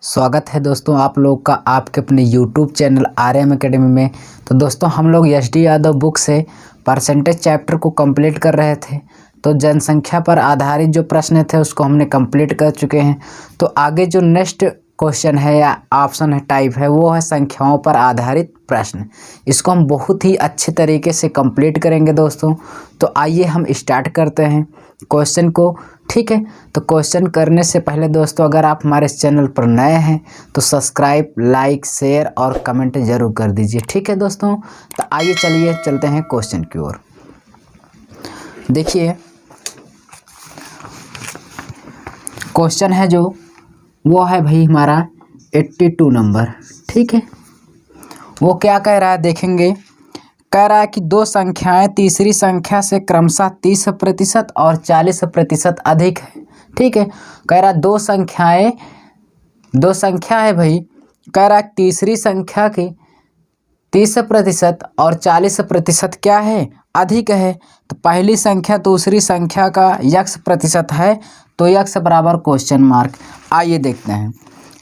स्वागत है दोस्तों आप लोग का आपके अपने YouTube चैनल आर्यम एकेडमी में। तो दोस्तों हम लोग एस.डी. यादव बुक से परसेंटेज चैप्टर को कंप्लीट कर रहे थे। तो जनसंख्या पर आधारित जो प्रश्न थे उसको हमने कंप्लीट कर चुके हैं। तो आगे जो नेक्स्ट क्वेश्चन है या ऑप्शन है टाइप है वो है संख्याओं पर आधारित प्रश्न। इसको हम बहुत ही अच्छे तरीके से कंप्लीट करेंगे दोस्तों। तो आइए हम स्टार्ट करते हैं क्वेश्चन को। ठीक है, तो क्वेश्चन करने से पहले दोस्तों अगर आप हमारे इस चैनल पर नए हैं तो सब्सक्राइब, लाइक, शेयर और कमेंट ज़रूर कर दीजिए। ठीक है दोस्तों, तो आइए चलिए चलते हैं क्वेश्चन की ओर। देखिए क्वेश्चन है जो वो है भाई हमारा 82 नंबर। ठीक है, वो क्या कह रहा है देखेंगे। कह रहा है कि दो संख्याएं तीसरी संख्या से क्रमशः 30% और 40% अधिक है। ठीक है, कह रहा है दो संख्या है भाई। कह रहा है तीसरी संख्या की 30% और 40% क्या है, अधिक है। तो पहली संख्या दूसरी संख्या का x% है तो x बराबर क्वेश्चन मार्क। आइए देखते हैं।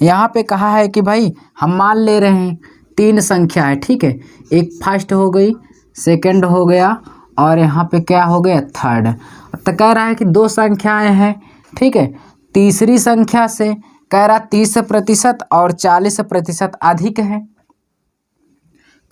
यहाँ पे कहा है कि भाई हम मान ले रहे हैं तीन संख्या है। ठीक है, एक फर्स्ट हो गई, सेकंड हो गया और यहाँ पे क्या हो गया, थर्ड। तो कह रहा है कि दो संख्याएं हैं। ठीक है, तीसरी संख्या से कह रहा 30% और 40% अधिक है।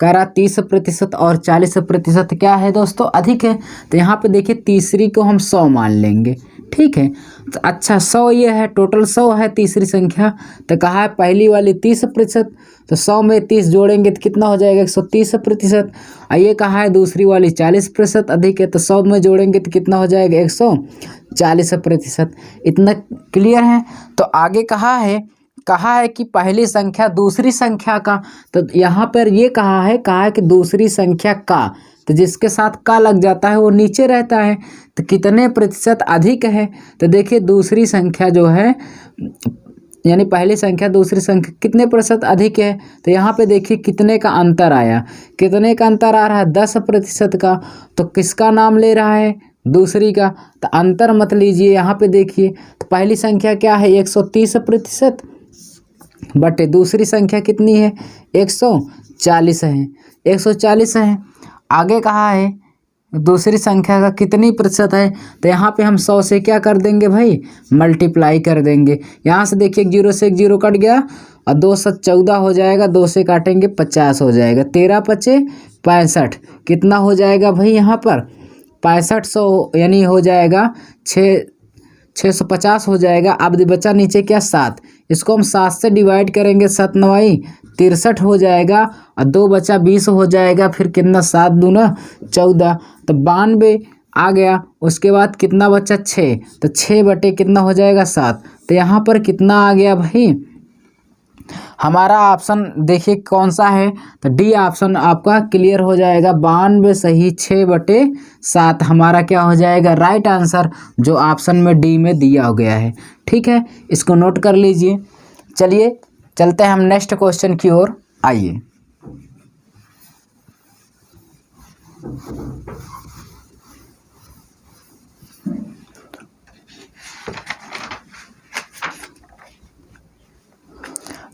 कह रहा 30% और 40% क्या है दोस्तों, अधिक है। तो यहाँ पे देखिए तीसरी को हम 100 मान लेंगे। ठीक है, तो अच्छा 100 ये है, टोटल 100 है तीसरी संख्या। तो कहा है पहली वाली 30%, तो 100 में 30 जोड़ेंगे तो कितना हो जाएगा, 130%। और ये कहा है दूसरी वाली 40% अधिक है, तो 100 में जोड़ेंगे तो कितना हो जाएगा, 140%। इतना क्लियर है। तो आगे कहा है कि पहली संख्या दूसरी संख्या का, तो यहाँ पर ये कहा है कि दूसरी संख्या का, तो जिसके साथ का लग जाता है वो नीचे रहता है। तो कितने प्रतिशत अधिक है, तो देखिए दूसरी संख्या जो है यानी पहली संख्या दूसरी संख्या कितने प्रतिशत अधिक है। तो यहाँ पे देखिए कितने का अंतर आया, कितने का अंतर आ रहा है, 10% का। तो किसका नाम ले रहा है, दूसरी का। तो अंतर मत लीजिए, यहाँ पे देखिए तो पहली संख्या क्या है 130% बटे दूसरी संख्या कितनी है 140 है, 140 है। आगे कहा है दूसरी संख्या का कितनी प्रतिशत है, तो यहाँ पे हम 100 से क्या कर देंगे भाई, मल्टीप्लाई कर देंगे। यहाँ से देखिए 0 से 0 कट गया और 2 से 14 हो जाएगा, 2 से काटेंगे 50 हो जाएगा, 13 पचे 65 कितना हो जाएगा भाई यहाँ पर 6500 यानी हो जाएगा 650 हो जाएगा। अब बचा नीचे क्या 7, इसको हम 7 से डिवाइड करेंगे, 7 9 63 हो जाएगा और 2 बचा 20 हो जाएगा। फिर कितना 7 दूना 14, तो 92 आ गया। उसके बाद कितना बचा 6, तो 6 बटे कितना हो जाएगा 7। तो यहाँ पर कितना आ गया भाई, हमारा ऑप्शन देखिए कौन सा है, तो डी ऑप्शन आपका क्लियर हो जाएगा। 92 सही 6/7 हमारा क्या हो जाएगा, राइट आंसर, जो ऑप्शन में डी में दिया गया है। ठीक है, इसको नोट कर लीजिए। चलिए चलते हैं हम नेक्स्ट क्वेश्चन की ओर। आइए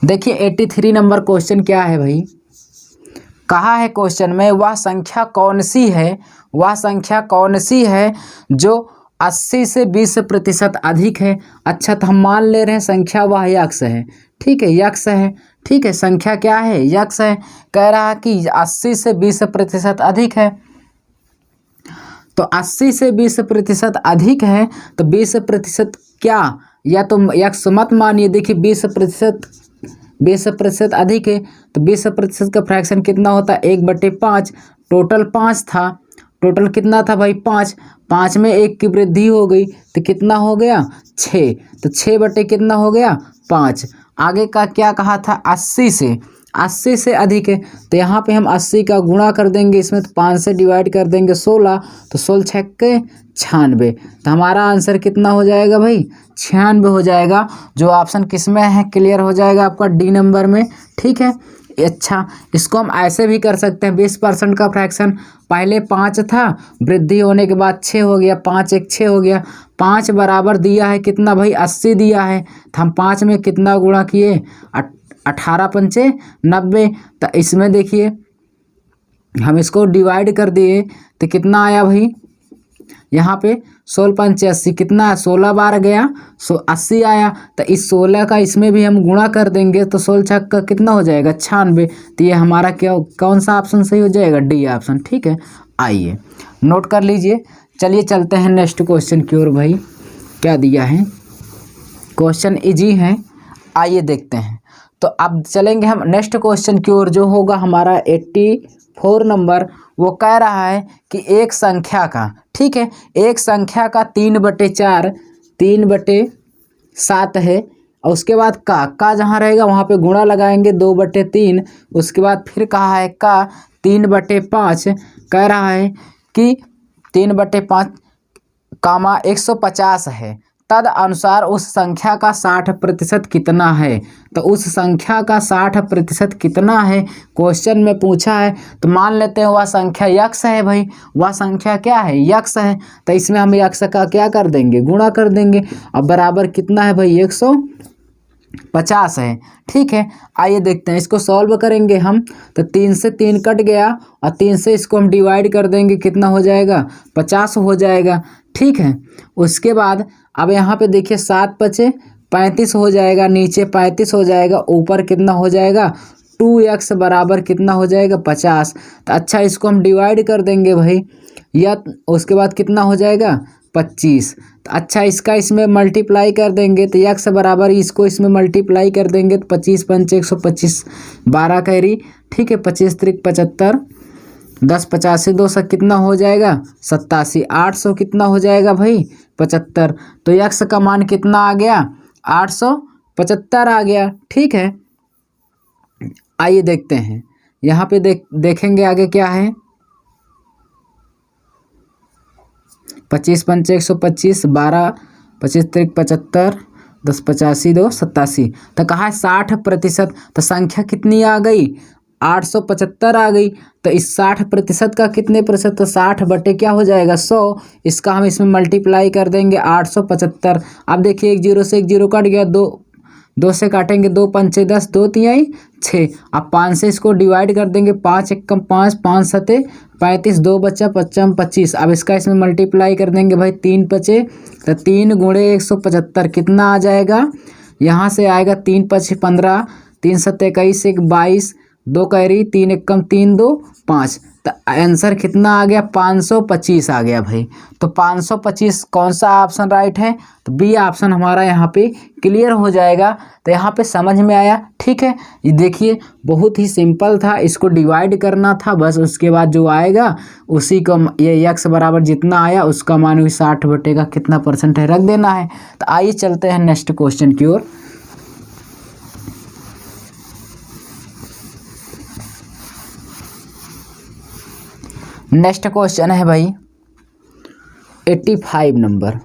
देखिए 83 नंबर क्वेश्चन क्या है भाई। कहा है क्वेश्चन में वह संख्या कौन सी है जो 80 से 20% अधिक है। अच्छा, तो हम मान ले रहे हैं संख्या वह यक्स है। ठीक है, यक्स है। ठीक है, संख्या क्या है, यक्स है। कह रहा है कि 80 से 20% अधिक है। तो 80 से 20% अधिक है, तो 20% क्या, या तो यक्स मत मानिए। देखिए 20% अधिक है, तो 20% का फ्रैक्शन कितना होता है, 1/5। टोटल 5 था, टोटल कितना था भाई 5 में 1 की वृद्धि हो गई तो कितना हो गया 6, तो 6 बटे कितना हो गया 5। आगे का क्या कहा था, 80 से अधिक है, तो यहाँ पे हम 80 का गुणा कर देंगे इसमें, तो 5 से डिवाइड कर देंगे 16, तो 16 छक्के 96। तो हमारा आंसर कितना हो जाएगा भाई 96 हो जाएगा, जो ऑप्शन किस में है, क्लियर हो जाएगा आपका डी नंबर में। ठीक है, अच्छा इसको हम ऐसे भी कर सकते हैं, 20% का फ्रैक्शन, पहले 5 था, वृद्धि होने के बाद 6 हो गया, 5 1 6 हो गया, 5 बराबर दिया है कितना भाई 80 दिया है, तो हम 5 में कितना गुणा किए 18 पंचे 90। तो इसमें देखिए हम इसको डिवाइड कर दिए तो कितना आया भाई, यहाँ पे 16 पंचे 80 कितना 16 बार गया 80 आया। तो इस 16 का इसमें भी हम गुणा कर देंगे तो 16 छक्का का कितना हो जाएगा 96। तो ये हमारा क्या कौन सा ऑप्शन सही हो जाएगा, डी ऑप्शन। ठीक है, आइए नोट कर लीजिए। चलिए चलते हैं नेक्स्ट क्वेश्चन की ओर। भाई क्या दिया है, क्वेश्चन इजी है, आइए देखते हैं। तो अब चलेंगे हम नेक्स्ट क्वेश्चन की ओर, जो होगा हमारा 84 नंबर। वो कह रहा है कि एक संख्या का, ठीक है, एक संख्या का 3/4 3/7 है, और उसके बाद का जहाँ रहेगा वहाँ पे गुणा लगाएंगे 2/3। उसके बाद फिर कहा है का 3/5, कह रहा है कि 3/5 कामा 150 है, तद अनुसार उस संख्या का 60% कितना है। तो उस संख्या का 60% कितना है क्वेश्चन में पूछा है। तो मान लेते हैं वह संख्या यक्स है भाई, वह संख्या क्या है यक्स है। तो इसमें हम यक्स का क्या कर देंगे गुणा कर देंगे। अब बराबर कितना है भाई 150 है। ठीक है, आइए देखते हैं इसको सॉल्व करेंगे हम। तो 3 से 3 कट गया और 3 से इसको हम डिवाइड कर देंगे, कितना हो जाएगा 50 हो जाएगा। ठीक है, उसके बाद अब यहाँ पे देखिए 7 बचे 35 हो जाएगा, नीचे 35 हो जाएगा, ऊपर कितना हो जाएगा 2x बराबर कितना हो जाएगा 50। तो अच्छा इसको हम डिवाइड कर देंगे भाई, या उसके बाद कितना हो जाएगा 25। तो अच्छा इसका इसमें मल्टीप्लाई कर देंगे, तो x बराबर इसको इसमें मल्टीप्लाई कर देंगे तो 25 पंचे 125 12 कैरी। ठीक है, 25 त्रिक 75, 10 85 2 से कितना हो जाएगा 87, 800 कितना हो जाएगा भाई 75। तो यक्स का मान कितना आ गया 875 आ गया। ठीक है, आइए देखते हैं यहाँ पे देखेंगे आगे क्या है। 25 पंचे 125 12 25 त्रिक 75 10 85 2 87। तो कहा है 60%। तो संख्या कितनी आ गई 875 आ गई। तो इस 60% का कितने प्रतिशत, तो 60 बटे क्या हो जाएगा 100। इसका हम इसमें मल्टीप्लाई कर देंगे 875। अब देखिए 1 0 से 1 0 कट गया, 2 से काटेंगे 2 पंचे 10 2 तिहाई 6। अब 5 से इसको डिवाइड कर देंगे, 5 एकम 5 5 सते 35, 2 बचा 55 25। अब इसका इसमें मल्टीप्लाई कर देंगे भाई 3 बचे, तो 3 गुणे 175 कितना आ जाएगा, यहाँ से आएगा 3 5 15 3 सत्ते 21 1 22 2 कैरी 3 एकम 3 2 5। तो आंसर कितना आ गया 525 आ गया भाई। तो 525 कौन सा ऑप्शन राइट है, तो बी ऑप्शन हमारा यहाँ पे क्लियर हो जाएगा। तो यहाँ पे समझ में आया। ठीक है, ये देखिए बहुत ही सिंपल था, इसको डिवाइड करना था बस, उसके बाद जो आएगा उसी को ये यक्स बराबर जितना आया उसका मान 60 बटे का कितना % है रख देना है। तो आइए चलते हैं नेक्स्ट क्वेश्चन की ओर। नेक्स्ट क्वेश्चन है भाई 85 नंबर।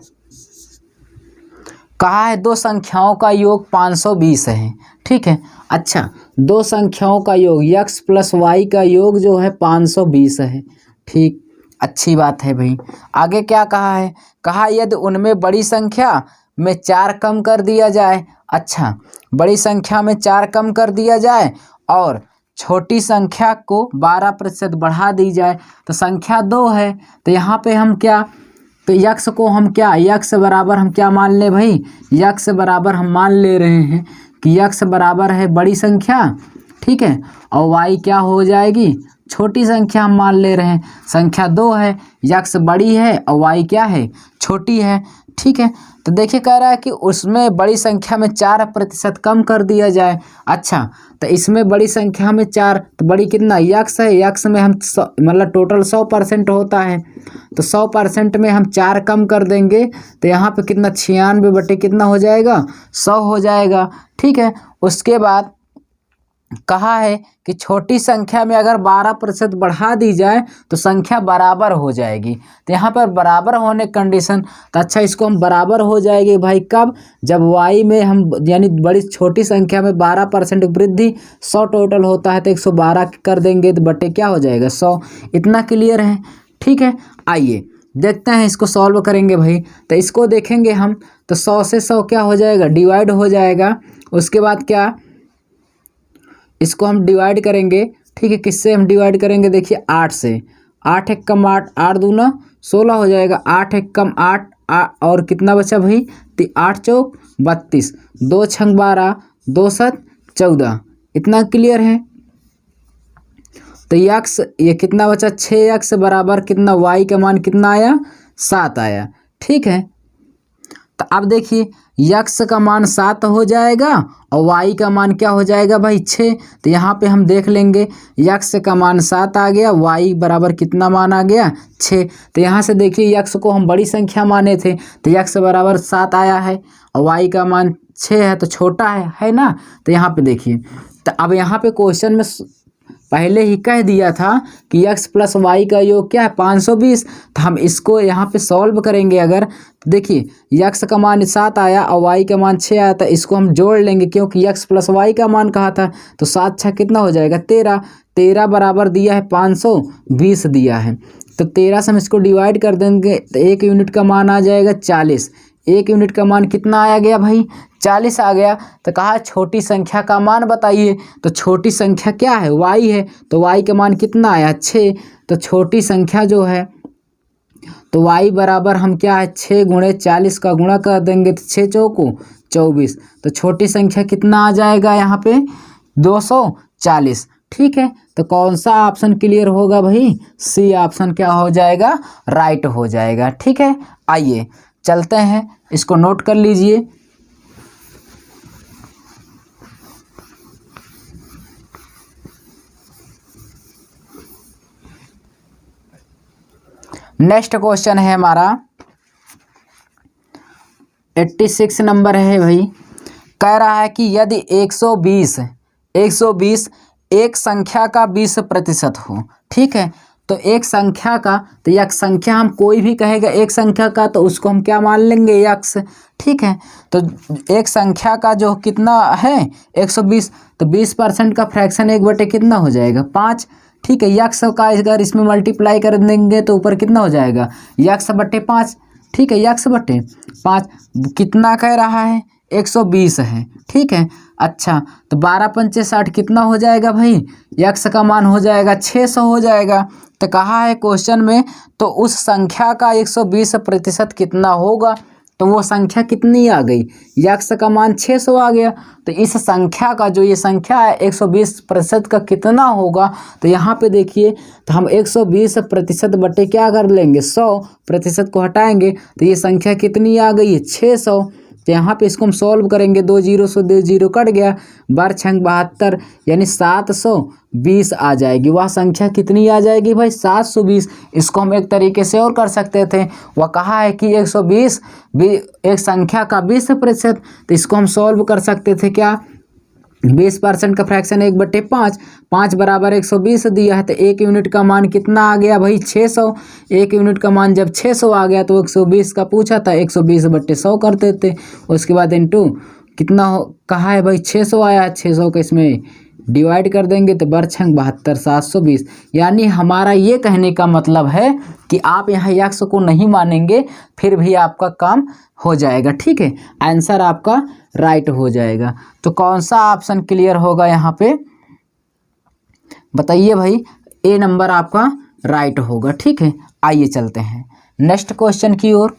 कहा है दो संख्याओं का योग 520 है। ठीक है, अच्छा दो संख्याओं का योग x + y का योग जो है 520 है। ठीक, अच्छी बात है भाई। आगे क्या कहा है, कहा यदि उनमें बड़ी संख्या में 4 कम कर दिया जाए। अच्छा, बड़ी संख्या में 4 कम कर दिया जाए और छोटी संख्या को 12% बढ़ा दी जाए। तो संख्या 2 है, तो यहाँ पे हम क्या, तो यक्स को हम क्या, यक्स बराबर हम क्या मान ले भाई, यक्स बराबर हम मान ले रहे हैं कि यक्स बराबर है बड़ी संख्या। ठीक है, और वाई क्या हो जाएगी छोटी संख्या हम मान ले रहे हैं। संख्या 2 है, यक्स बड़ी है और वाई क्या है छोटी है। ठीक है, तो देखिए कह रहा है कि उसमें बड़ी संख्या में 4% कम कर दिया जाए। अच्छा, तो इसमें बड़ी संख्या में 4, तो बड़ी कितना यक्स है, यक्स में हम मतलब टोटल 100% होता है, तो 100% में हम 4 कम कर देंगे तो यहाँ पे कितना 96 बटे कितना हो जाएगा 100 हो जाएगा। ठीक है, उसके बाद कहा है कि छोटी संख्या में अगर 12% बढ़ा दी जाए तो संख्या बराबर हो जाएगी। तो यहाँ पर बराबर होने कंडीशन, तो अच्छा इसको हम बराबर हो जाएगी भाई कब, जब y में हम यानी बड़ी छोटी संख्या में 12% वृद्धि 100 टोटल होता है तो 112 कर देंगे तो बटे क्या हो जाएगा 100। इतना क्लियर है। ठीक है, आइए देखते हैं इसको सॉल्व करेंगे भाई। तो इसको देखेंगे हम तो 100 से 100 क्या हो जाएगा, डिवाइड हो जाएगा। उसके बाद क्या, इसको हम डिवाइड करेंगे, ठीक है। किससे हम डिवाइड करेंगे, देखिए 8 से। 8 एक कम 8, 8 दूना 16 हो जाएगा। 8 एक कम 8, और कितना बचा भाई, 8 चौक 32, 2 छंग 12, 2 7 14। इतना क्लियर है। तो यक्स ये कितना बचा, 6x बराबर कितना, y का मान कितना आया, 7 आया, ठीक है। तो अब देखिए यक्स का मान 7 हो जाएगा और y का मान क्या हो जाएगा भाई, 6। तो यहाँ पे हम देख लेंगे यक्स का मान 7 आ गया, y बराबर कितना मान आ गया, 6। तो यहाँ से देखिए यक्स को हम बड़ी संख्या माने थे, तो यक्स बराबर 7 आया है और y का मान 6 है, तो छोटा है ना। तो यहाँ पे देखिए, तो अब यहाँ पे क्वेश्चन में पहले ही कह दिया था कि x प्लस वाई का योग क्या है, 520। तो हम इसको यहाँ पे सॉल्व करेंगे अगर, तो देखिए x का मान 7 आया और y का मान 6 आया, तो इसको हम जोड़ लेंगे क्योंकि x प्लस वाई का मान कहा था। तो 7 6 कितना हो जाएगा, 13। 13 बराबर दिया है 520 दिया है, तो 13 से हम इसको डिवाइड कर देंगे तो 1 यूनिट का मान आ जाएगा 40। 1 यूनिट का मान कितना आ गया भाई, 40 आ गया। तो कहा छोटी संख्या का मान बताइए, तो छोटी संख्या क्या है, y है, तो y का मान कितना आया, 6। तो छोटी संख्या जो है, तो y बराबर हम क्या है, 6 गुणे 40 का गुणा कर देंगे तो 6 चौको 24। तो छोटी संख्या कितना आ जाएगा यहाँ पे, 240, ठीक है। तो कौन सा ऑप्शन क्लियर होगा भाई, सी ऑप्शन क्या हो जाएगा, राइट हो जाएगा, ठीक है। आइए चलते हैं, इसको नोट कर लीजिए। नेक्स्ट क्वेश्चन है हमारा 86 नंबर है भाई। कह रहा है कि यदि 120 एक संख्या का 20% हो, ठीक है। तो एक संख्या का, तो एक संख्या हम कोई भी कहेगा एक संख्या का, तो उसको हम क्या मान लेंगे, x, ठीक है। तो एक संख्या का जो कितना है 120, तो 20% का फ्रैक्शन 1/, कितना हो जाएगा, 5, ठीक है। यक्स का अगर इसमें मल्टीप्लाई कर देंगे तो ऊपर कितना हो जाएगा, x/5, ठीक है। x/5 कितना कह रहा है, 120 है, ठीक है। अच्छा, तो 12 पंचे 60 कितना हो जाएगा भाई, x का मान हो जाएगा 600 हो जाएगा। तो कहा है क्वेश्चन में, तो उस संख्या का 120% कितना होगा। तो वो संख्या कितनी आ गई, x का मान 600 आ गया। तो इस संख्या का जो ये संख्या है 120% का कितना होगा। तो यहाँ पे देखिए, तो हम 120% बटे क्या कर लेंगे, 100% को हटाएंगे, तो ये संख्या कितनी आ गई है, 600। तो यहाँ पे इसको हम सॉल्व करेंगे, 2 0 से 2 0 कट गया, 12 छंग 72, यानी 720 आ जाएगी। वह संख्या कितनी आ जाएगी भाई, 720। इसको हम एक तरीके से और कर सकते थे, वह कहा है कि 120 एक संख्या का 20%, तो इसको हम सॉल्व कर सकते थे क्या, 20% का फ्रैक्शन 1/5, 5 बराबर 120 दिया है। तो 1 यूनिट का मान कितना आ गया भाई, 600। 1 यूनिट का मान जब 600 आ गया तो 120 का पूछा था, 120/100 करते थे। उसके बाद इनटू कितना कहा है भाई, 600 आया, 600 का इसमें डिवाइड कर देंगे तो बरछंग 72, 720। यानी हमारा ये कहने का मतलब है कि आप यहाँ यक्स को नहीं मानेंगे फिर भी आपका काम हो जाएगा, ठीक है। आंसर आपका राइट हो जाएगा। तो कौन सा ऑप्शन क्लियर होगा यहाँ पे बताइए भाई, ए नंबर आपका राइट होगा, ठीक है। आइए चलते हैं नेक्स्ट क्वेश्चन की ओर।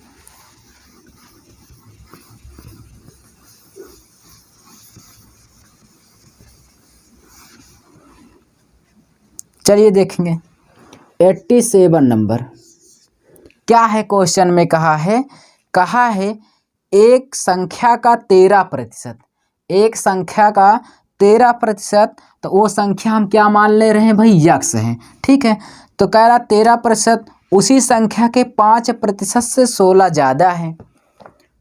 चलिए देखेंगे 87 नंबर क्या है। क्वेश्चन में कहा है एक संख्या का 13%, एक संख्या का 13%, तो वो संख्या हम क्या मान ले रहे हैं भाई, यक्स है, ठीक है। तो कह रहा 13% उसी संख्या के 5% से 16 ज़्यादा है,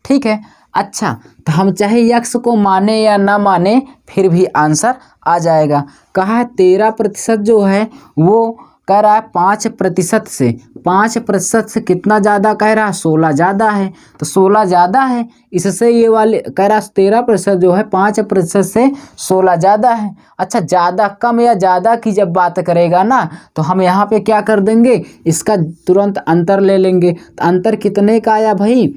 ठीक है। अच्छा, तो हम चाहे यक्स को माने या ना माने फिर भी आंसर आ जाएगा। कहा है 13% जो है वो कह रहा है 5% से, 5% से कितना ज़्यादा कह रहा है, 16 ज़्यादा है, तो 16 ज़्यादा है, इससे ये वाले कह रहा है 13% जो है 5% से 16 ज़्यादा है। अच्छा, ज़्यादा कम या ज़्यादा की जब बात करेगा ना तो हम यहाँ पे क्या कर देंगे, इसका तुरंत अंतर ले लेंगे। तो अंतर कितने का आया भाई,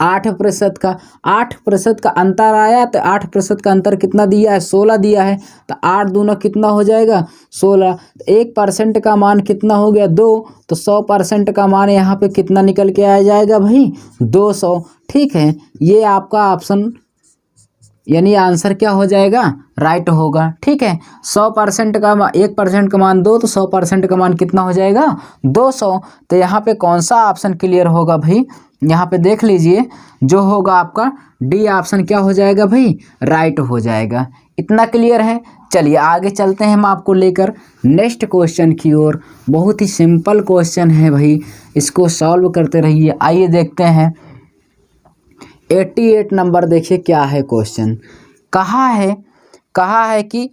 8% का। 8% का अंतर आया, तो 8% का अंतर कितना दिया है, 16 दिया है, तो 8 दूना कितना हो जाएगा, 16। 1% का मान कितना हो गया, 2, तो 100% का मान यहाँ पे कितना निकल के आ जाएगा भाई, 200। ठीक है, ये आपका ऑप्शन यानी आंसर क्या हो जाएगा, राइट होगा। ठीक है, 100% का 1% का मान 2, तो 100% का मान कितना हो जाएगा, 200। तो यहाँ पे कौन सा ऑप्शन क्लियर होगा भाई, यहाँ पे देख लीजिए, जो होगा आपका डी ऑप्शन क्या हो जाएगा भाई, राइट हो जाएगा। इतना क्लियर है। चलिए आगे चलते हैं हम आपको लेकर नेक्स्ट क्वेश्चन की ओर। बहुत ही सिंपल क्वेश्चन है भाई, इसको सॉल्व करते रहिए। आइए देखते हैं 88 नंबर, देखिए क्या है क्वेश्चन। कहा है कि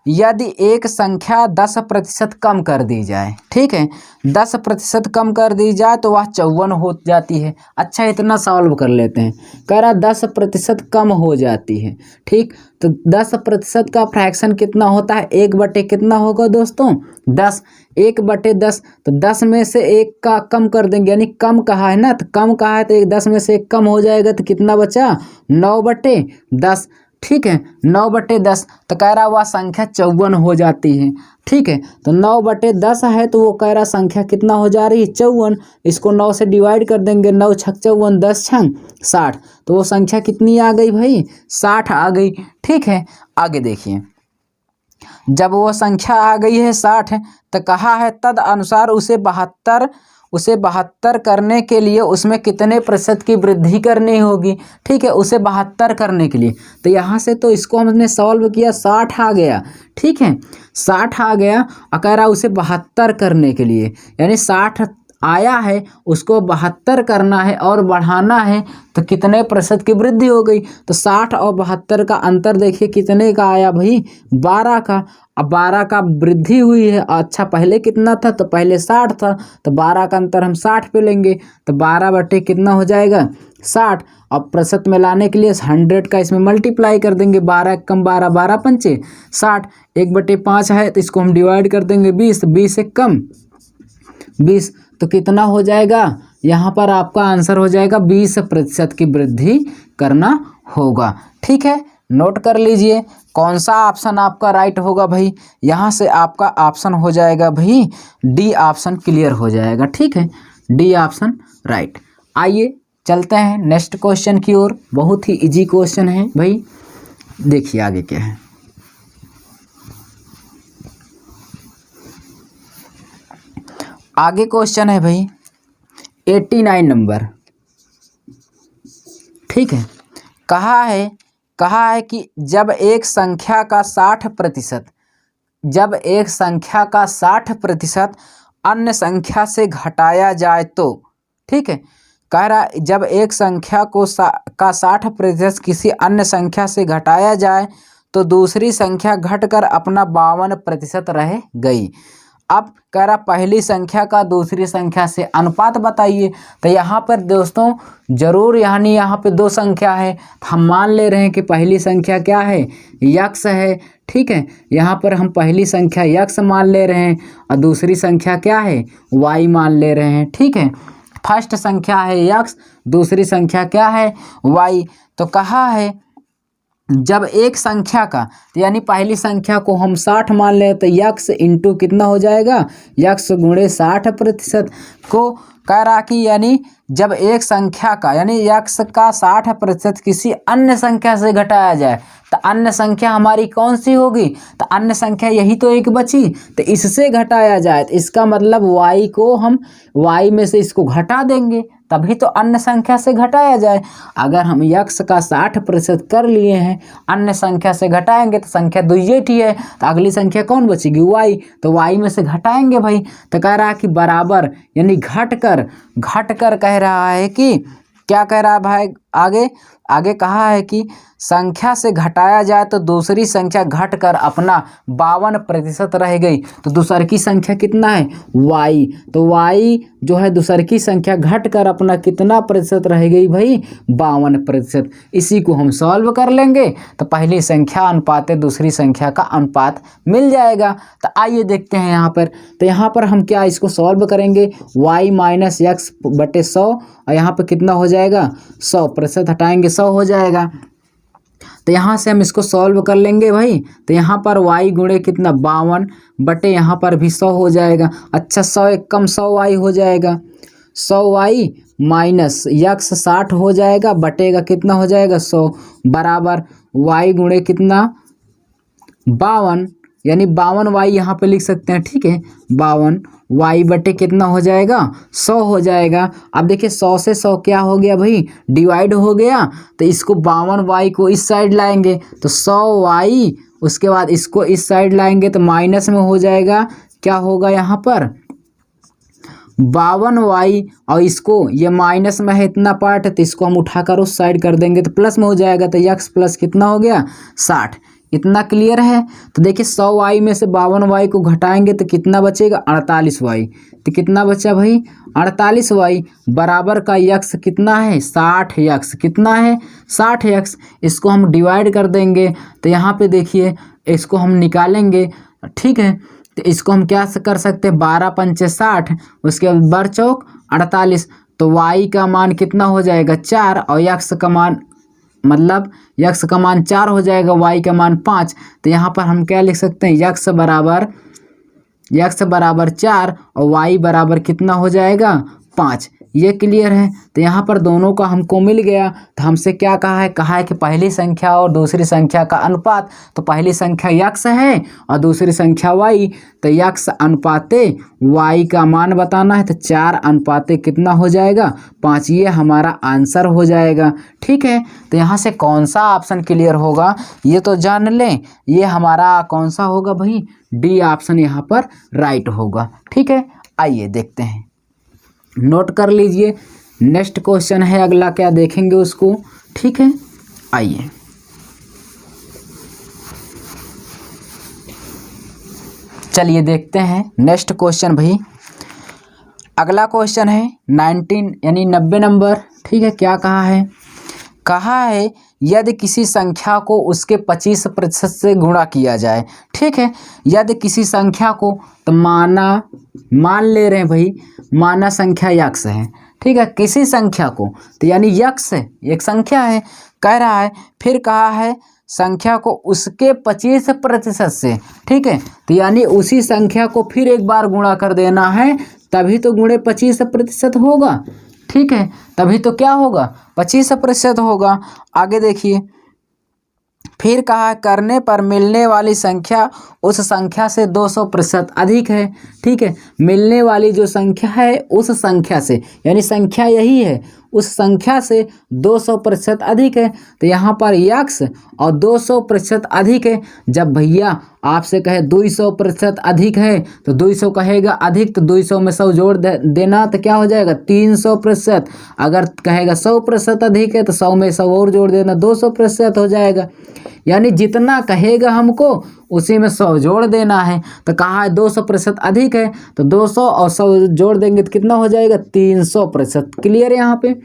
यदि एक संख्या 10% कम कर दी जाए, ठीक है, 10% कम कर दी जाए तो वह 54 हो जाती है। अच्छा, इतना सॉल्व कर लेते हैं। कह रहा 10% कम हो जाती है, ठीक, तो 10% का फ्रैक्शन कितना होता है, 1/, कितना होगा दोस्तों, 10। 1/10, तो 10 में से 1 का कम कर देंगे, यानी कम कहा है ना, तो कम कहा है तो 10 में से 1 कम हो जाएगा, तो कितना बचा, 9/10। ठीक है, 9/10, तो कह रहा वह संख्या 54 हो जाती है। ठीक है, तो 9/10 है, तो वो कह रहा संख्या कितना हो जा रही है, 54। इसको 9 से डिवाइड कर देंगे, 9 छक 54, 10 छंग 60, तो वो संख्या कितनी आ गई भाई, 60 आ गई। ठीक है, आगे देखिए, जब वो संख्या आ गई है 60, तो कहा है तद अनुसार उसे 72 करने के लिए उसमें कितने प्रतिशत की वृद्धि करनी होगी। ठीक है, उसे 72 करने के लिए, तो यहाँ से तो इसको हमने सॉल्व किया, 60 आ गया। ठीक है, 60 आ गया, और कह रहा उसे 72 करने के लिए, यानी 60 आया है, उसको 72 करना है और बढ़ाना है, तो कितने प्रतिशत की वृद्धि हो गई। तो 60 और 72 का अंतर देखिए कितने का आया भाई, 12 का। अब 12 का वृद्धि हुई है। अच्छा, पहले कितना था, तो पहले 60 था, तो 12 का अंतर हम 60 पे लेंगे, तो 12 कितना हो जाएगा, 60। अब प्रतिशत में लाने के लिए 100 का इसमें मल्टीप्लाई कर देंगे, 12 कम 12, 12 पंचे 60, 1/5 है, तो इसको हम डिवाइड कर देंगे 20, 20 से कम 20, तो कितना हो जाएगा, यहाँ पर आपका आंसर हो जाएगा 20% की वृद्धि करना होगा। ठीक है, नोट कर लीजिए कौन सा ऑप्शन आपका राइट होगा भाई, यहाँ से आपका ऑप्शन हो जाएगा भाई डी ऑप्शन क्लियर हो जाएगा। ठीक है, डी ऑप्शन राइट। आइए चलते हैं नेक्स्ट क्वेश्चन की ओर। बहुत ही इजी क्वेश्चन है भाई, देखिए आगे क्या है। आगे क्वेश्चन है भाई 89 नंबर। ठीक है, कहा है कि जब एक संख्या का 60% अन्य संख्या से घटाया जाए तो, ठीक है, कह रहा है जब एक संख्या का 60% किसी अन्य संख्या से घटाया जाए तो दूसरी संख्या घटकर अपना 52% रह गई। अब कह रहा पहली संख्या का दूसरी संख्या से अनुपात बताइए। तो यहाँ पर दोस्तों जरूर यानी यहाँ पे 2 संख्या है, हम मान ले रहे हैं कि पहली संख्या क्या है, यक्स है। ठीक है, यहाँ पर हम पहली संख्या यक्स मान ले रहे हैं और दूसरी संख्या क्या है, वाई मान ले रहे हैं। ठीक है, फर्स्ट संख्या है यक्स, दूसरी संख्या क्या है, वाई। तो कहा है जब एक संख्या का यानी पहली संख्या को हम 60 मान ले तो यक्स इंटू कितना हो जाएगा, यक्स गुणे 60% को कह रहा कि यानी जब एक संख्या का यानी यक्स का 60% किसी अन्य संख्या से घटाया जाए तो अन्य संख्या हमारी कौन सी होगी, तो अन्य संख्या यही तो एक बची, तो इससे घटाया जाए तो इसका मतलब वाई को हम वाई में से इसको घटा देंगे तभी तो अन्य संख्या से घटाया जाए। अगर हम यक्स का 60% कर लिए हैं, अन्य संख्या से घटाएंगे तो संख्या दुइयेठी है, तो अगली संख्या कौन बचेगी, वाई, तो वाई में से घटाएंगे भाई। तो कह रहा है कि बराबर यानी घट कर कह रहा है कि क्या कह रहा है भाई, आगे कहा है कि संख्या से घटाया जाए तो दूसरी संख्या घटकर अपना 52% रह गई। तो दूसर की संख्या कितना है y, तो y जो है दूसर की संख्या घटकर अपना कितना प्रतिशत रह गई भाई 52%। इसी को हम सॉल्व कर लेंगे तो पहली संख्या अनुपात दूसरी संख्या का अनुपात मिल जाएगा। तो आइए देखते हैं यहाँ पर। तो यहाँ पर हम क्या इसको सॉल्व करेंगे, y माइनस एक्स बटे 100 और यहाँ पर कितना हो जाएगा 100%, हटाएंगे 100 हो जाएगा। तो यहाँ से हम इसको सॉल्व कर लेंगे भाई। तो यहाँ पर y गुणे कितना 52 बटे यहाँ पर भी 100 हो जाएगा। अच्छा 100 एक कम 100y हो जाएगा, 100y माइनस यक्स 60 हो जाएगा, बटेगा कितना हो जाएगा 100 बराबर y गुणे कितना 52, यानी 52y यहाँ पे लिख सकते हैं, ठीक है 52y बटे कितना हो जाएगा 100 हो जाएगा। अब देखिए 100 से 100 क्या हो गया भाई डिवाइड हो गया। तो इसको 52y को इस साइड लाएंगे तो 100y, उसके बाद इसको इस साइड लाएंगे तो माइनस में हो जाएगा, क्या होगा यहाँ पर 52y, और इसको ये माइनस में है इतना पार्ट है तो इसको हम उठाकर उस साइड कर देंगे तो प्लस में हो जाएगा। तो यक्स प्लस कितना हो गया 60। इतना क्लियर है। तो देखिए 100y में से 52y को घटाएंगे तो कितना बचेगा 48y। तो कितना बचा भाई 48y बराबर का यक्स कितना है 60x, कितना है 60x। इसको हम डिवाइड कर देंगे तो यहाँ पे देखिए इसको हम निकालेंगे, ठीक है। तो इसको हम क्या कर सकते हैं 12 पंचे 60, उसके बाद बर चौक 48। तो y का मान कितना हो जाएगा 4 और यक्स का मान मतलब यक्स का मान 4 हो जाएगा, y का मान 5। तो यहाँ पर हम क्या लिख सकते हैं यक्स बराबर 4 और y बराबर कितना हो जाएगा 5। ये क्लियर है। तो यहाँ पर दोनों का हमको मिल गया। तो हमसे क्या कहा है कि पहली संख्या और दूसरी संख्या का अनुपात। तो पहली संख्या यक्स है और दूसरी संख्या y। तो यक्स अनुपाते y का मान बताना है। तो 4 अनुपाते कितना हो जाएगा 5, ये हमारा आंसर हो जाएगा, ठीक है। तो यहाँ से कौन सा ऑप्शन क्लियर होगा ये तो जान लें। ये हमारा कौन सा होगा भाई डी ऑप्शन यहाँ पर राइट होगा, ठीक है। आइए देखते हैं, नोट कर लीजिए। नेक्स्ट क्वेश्चन है अगला, क्या देखेंगे उसको, ठीक है। आइए चलिए देखते हैं नेक्स्ट क्वेश्चन भाई। अगला क्वेश्चन है 19 यानी 90 नंबर, ठीक है। क्या कहा है यदि किसी संख्या को उसके 25% से गुणा किया जाए, ठीक है। यदि किसी संख्या को तो मान ले रहे हैं भाई, माना संख्या यक्स है, ठीक है। किसी संख्या को तो यानी यक्स एक संख्या है कह रहा है, फिर कहा है संख्या को उसके 25% से, ठीक है। तो यानी उसी संख्या को फिर एक बार गुणा कर देना है, तभी तो गुणे 25% होगा, ठीक है। तभी तो क्या होगा 25% होगा। आगे देखिए, फिर कहा करने पर मिलने वाली संख्या उस संख्या से 200% अधिक है, ठीक है। मिलने वाली जो संख्या है उस संख्या से, यानी संख्या यही है, उस संख्या से 200% अधिक है। तो यहाँ पर यक्स और 200% अधिक है। जब भैया आपसे कहे 200% अधिक है तो 200 कहेगा अधिक, तो 200 में 100 जोड़ देना तो क्या हो जाएगा 300%। अगर कहेगा 100% अधिक है तो 100 में 100 और जोड़ देना 200% हो जाएगा। यानी जितना कहेगा हमको उसी में 100 जोड़ देना है। तो कहा है 200% अधिक है तो 200 और 100 जोड़ देंगे तो कितना हो जाएगा 300%। क्लियर है यहाँ पे।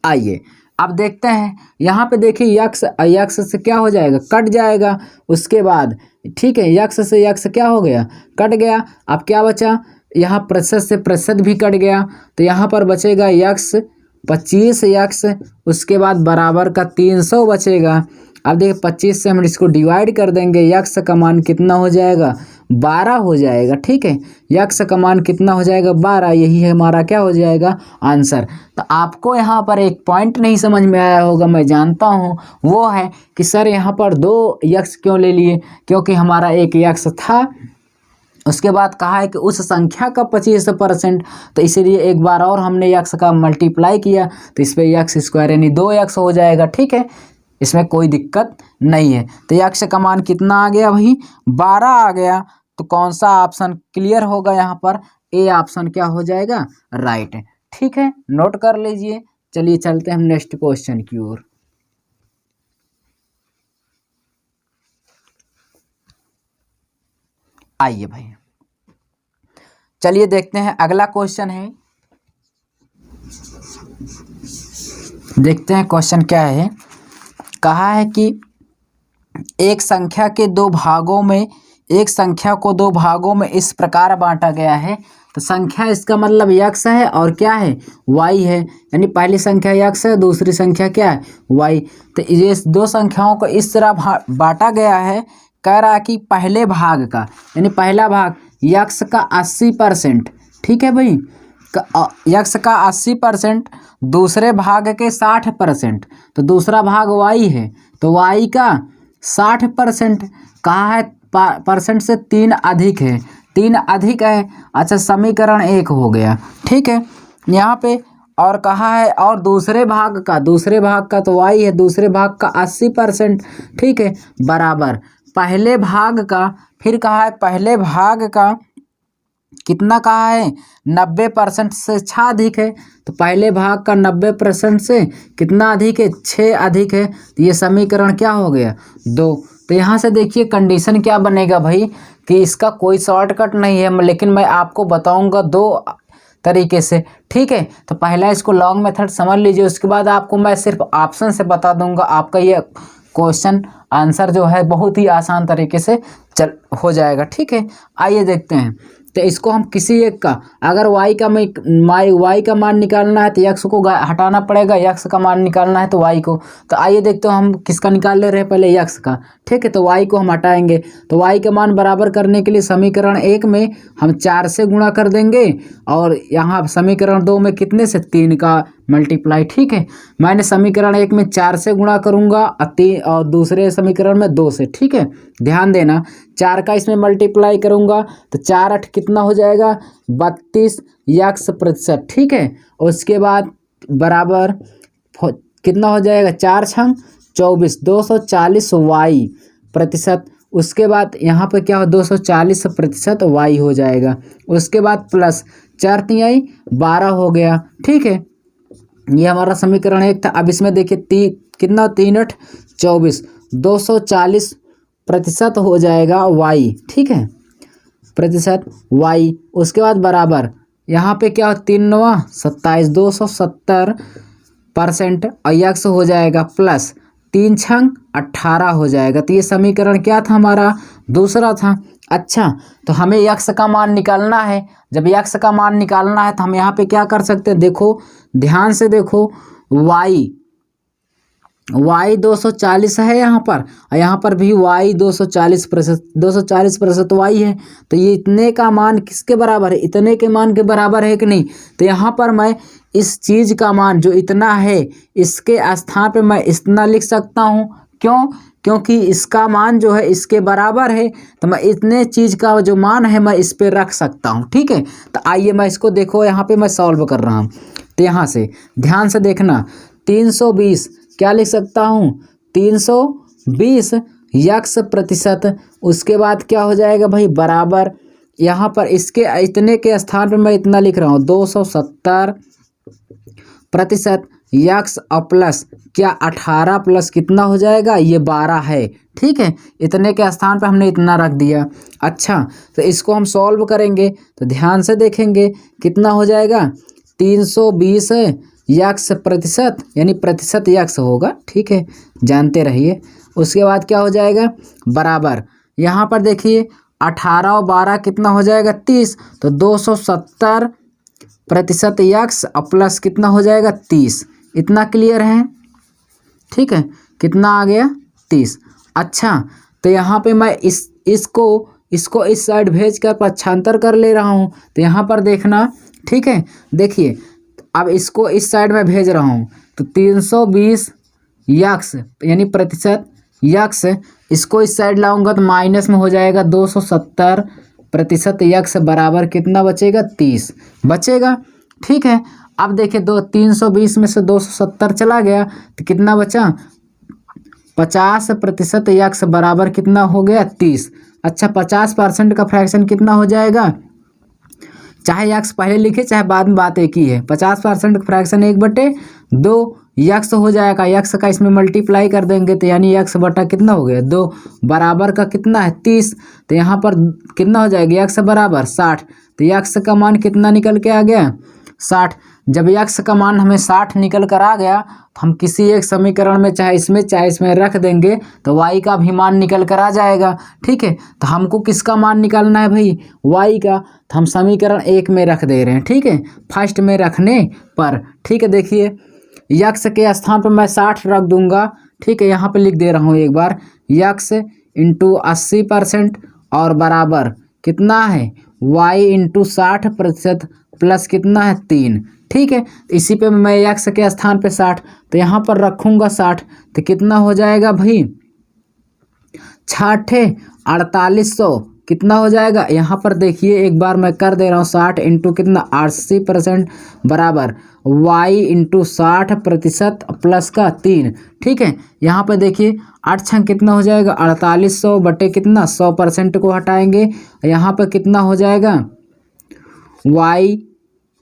आइए अब देखते हैं, यहाँ पे देखिए यक्स से क्या हो जाएगा कट जाएगा, उसके बाद ठीक है यक्स से यक्स क्या हो गया कट गया। अब क्या बचा, यहाँ प्रतिशत से प्रतिशत भी कट गया, तो यहाँ पर बचेगा यक्स 25 यक्स, उसके बाद बराबर का 300 बचेगा। अब देखिए 25 से हम इसको डिवाइड कर देंगे, यक्स का मान कितना हो जाएगा 12 हो जाएगा, ठीक है। यक्स का मान कितना हो जाएगा 12, यही है हमारा क्या हो जाएगा आंसर। तो आपको यहाँ पर एक पॉइंट नहीं समझ में आया होगा, मैं जानता हूँ, वो है कि सर यहाँ पर 2 यक्स क्यों ले लिए, क्योंकि हमारा एक यक्स था, उसके बाद कहा है कि उस संख्या का 25%, तो इसीलिए एक बार और हमने यक्स का मल्टीप्लाई किया तो इस पर यक्स स्क्वायर यानी 2 यक्स हो जाएगा, ठीक है। इसमें कोई दिक्कत नहीं है। तो यक्स का मान कितना आ गया भाई 12 आ गया। तो कौन सा ऑप्शन क्लियर होगा यहाँ पर, ए ऑप्शन क्या हो जाएगा राइट, ठीक है। नोट कर लीजिए। चलिए चलते हैं हम नेक्स्ट क्वेश्चन की ओर। आइए भाई चलिए देखते हैं अगला क्वेश्चन है। देखते हैं क्वेश्चन क्या है। कहा है कि एक संख्या को दो भागों में इस प्रकार बांटा गया है। तो संख्या इसका मतलब यक्स है और क्या है वाई है, यानी पहली संख्या यक्स है दूसरी संख्या क्या है वाई। तो ये दो संख्याओं को इस तरह बांटा गया है। कह रहा है कि पहले भाग का यानी पहला भाग यक्स का 80%, ठीक है भाई, यक्स का 80%, दूसरे भाग के 60%। तो दूसरा भाग वाई है तो वाई का 60%। कहा है परसेंट से 3 अधिक है, 3 अधिक है। अच्छा समीकरण 1 हो गया, ठीक है यहाँ पे। और कहा है और दूसरे भाग का तो वाई है, दूसरे भाग का 80%, ठीक है, बराबर पहले भाग का। फिर कहा है पहले भाग का कितना कहा है 90% से 6 अधिक है। तो पहले भाग का 90% से कितना अधिक है 6 अधिक है। तो ये समीकरण क्या हो गया 2। तो यहाँ से देखिए कंडीशन क्या बनेगा भाई कि इसका कोई शॉर्टकट नहीं है, लेकिन मैं आपको बताऊंगा 2 तरीके से, ठीक है। तो पहला इसको लॉन्ग मेथड समझ लीजिए, उसके बाद आपको मैं सिर्फ ऑप्शन से बता दूंगा। आपका ये क्वेश्चन आंसर जो है बहुत ही आसान तरीके से हो जाएगा, ठीक है। आइए देखते हैं। तो इसको हम किसी एक का अगर वाई का मान निकालना है तो यक्स को हटाना पड़ेगा, यक्स का मान निकालना है तो वाई को। तो आइए देखते हैं हम किसका निकाल ले रहे हैं, पहले यक्स का, ठीक है। तो वाई को हम हटाएंगे तो वाई का मान बराबर करने के लिए समीकरण 1 में हम 4 से गुणा कर देंगे और यहाँ समीकरण 2 में कितने से 3 का मल्टीप्लाई, ठीक है। मैंने समीकरण 1 में 4 से गुणा करूँगा और दूसरे समीकरण में 2 से, ठीक है। ध्यान देना 4 का इसमें मल्टीप्लाई करूँगा तो 4 8 कितना हो जाएगा 32 यक्स%, ठीक है। उसके बाद बराबर कितना हो जाएगा 4 6 24 240 वाई प्रतिशत। उसके बाद यहाँ पर क्या हो 240% वाई हो जाएगा। उसके बाद प्लस 4 3 12 हो गया, ठीक है। ये हमारा समीकरण 1 था। अब इसमें देखिए कितना 3 8 24 240% हो जाएगा वाई, ठीक है, प्रतिशत वाई। उसके बाद बराबर यहाँ पे क्या हो 3 9 27 270% और यक्स हो जाएगा प्लस 3 6 18 हो जाएगा। तो ये समीकरण क्या था हमारा दूसरा था। अच्छा तो हमें यक्स का मान निकालना है। जब यक्स का मान निकालना है तो हम यहाँ पे क्या कर सकते हैं, देखो ध्यान से देखो वाई 240 है यहाँ पर और यहाँ पर भी वाई 240% वाई है। तो ये इतने का मान किसके बराबर है, इतने के मान के बराबर है कि नहीं। तो यहाँ पर मैं इस चीज़ का मान जो इतना है इसके स्थान पे मैं इतना लिख सकता हूँ। क्यों? क्योंकि इसका मान जो है इसके बराबर है तो मैं इतने चीज़ का जो मान है मैं इस पे रख सकता हूँ, ठीक है। तो आइए मैं इसको देखो यहाँ पे मैं सॉल्व कर रहा हूँ। तो यहाँ से ध्यान से देखना 320 क्या लिख सकता हूँ 320 यक्स%। उसके बाद क्या हो जाएगा भाई बराबर यहाँ पर इसके इतने के स्थान पे मैं इतना लिख रहा हूँ 270% यक्स और प्लस क्या 18 प्लस कितना हो जाएगा ये 12 है, ठीक है। इतने के स्थान पे हमने इतना रख दिया। अच्छा तो इसको हम सॉल्व करेंगे तो ध्यान से देखेंगे कितना हो जाएगा 320 यक्स% यानी प्रतिशत यक्स होगा, ठीक है, जानते रहिए। उसके बाद क्या हो जाएगा बराबर यहाँ पर देखिए 18 और 12 कितना हो जाएगा 30। तो 270% यक्स और प्लस कितना हो जाएगा 30। इतना क्लियर है, ठीक है। कितना आ गया 30। अच्छा तो यहाँ पे मैं इसको इस साइड भेज कर पक्षांतर कर ले रहा हूँ। तो यहाँ पर देखना, ठीक है, देखिए अब इसको इस साइड में भेज रहा हूँ तो 320 यक्स यानी प्रतिशत यक्स, इसको इस साइड लाऊंगा तो माइनस में हो जाएगा 270% यक्स बराबर कितना बचेगा 30 बचेगा, ठीक है। अब देखिए 320 में से 270 चला गया तो कितना बचा 50% यक्स बराबर कितना हो गया 30। अच्छा 50% का फ्रैक्शन कितना हो जाएगा, चाहे यक्स पहले लिखे चाहे बाद में बात एक ही है। 50% का फ्रैक्शन 1/2 यक्स हो जाएगा, यक्स का इसमें मल्टीप्लाई कर देंगे तो यानी यक्स बटा कितना हो गया 2 बराबर का कितना है 30। तो यहाँ पर कितना हो जाएगा यक्स बराबर 60। तो यक्स का मान कितना निकल के आ गया 60। जब यक्स का मान हमें 60 निकल कर आ गया तो हम किसी एक समीकरण में चाहे इसमें रख देंगे तो y का भी मान निकल कर आ जाएगा। ठीक है, तो हमको किसका मान निकालना है भाई y का, तो हम समीकरण 1 में रख दे रहे हैं। ठीक है, फर्स्ट में रखने पर ठीक है देखिए यक्स के स्थान पर मैं 60 रख दूंगा। ठीक है, यहाँ पे लिख दे रहा हूँ एक बार यक्स इंटू 80% और बराबर कितना है y इंटू 60% प्लस कितना है 3। ठीक है, इसी पे मैं यक्स के स्थान पे 60 तो यहाँ पर रखूँगा 60 तो कितना हो जाएगा भाई 4800 कितना हो जाएगा। यहाँ पर देखिए एक बार मैं कर दे रहा हूँ 60 इंटू कितना 80% बराबर y इंटू 60% प्लस का 3। ठीक है, यहाँ पे देखिए 8 छंग कितना हो जाएगा 4800 बटे कितना 100% को हटाएंगे यहाँ पे कितना हो जाएगा y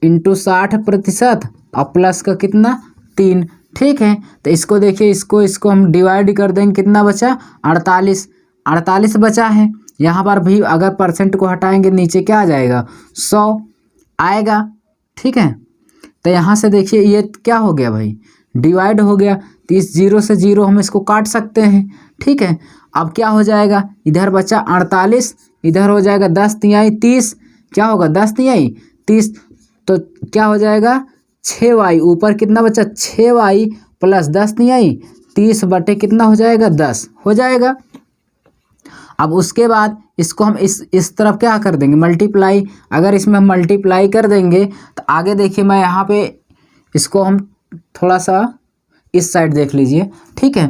इंटू 60% और प्लस का कितना 3। ठीक है, तो इसको देखिए इसको हम डिवाइड कर देंगे कितना बचा 48 बचा है। यहाँ पर भी अगर परसेंट को हटाएंगे नीचे क्या आ जाएगा 100 आएगा। ठीक है, तो यहाँ से देखिए ये क्या हो गया भाई डिवाइड हो गया तो इस 0 से 0 हम इसको काट सकते हैं। ठीक है, अब क्या हो जाएगा इधर बचा 48 इधर हो जाएगा 10 तिहाई 30 क्या होगा 10 तिहाई 30 तो क्या हो जाएगा 6y ऊपर कितना बचा 6y प्लस 10 तिहाई 30 बटे कितना हो जाएगा 10 हो जाएगा। अब उसके बाद इसको हम इस तरफ क्या कर देंगे मल्टीप्लाई। अगर इसमें हम मल्टीप्लाई कर देंगे तो आगे देखिए मैं यहाँ पे इसको हम थोड़ा सा इस साइड देख लीजिए। ठीक है,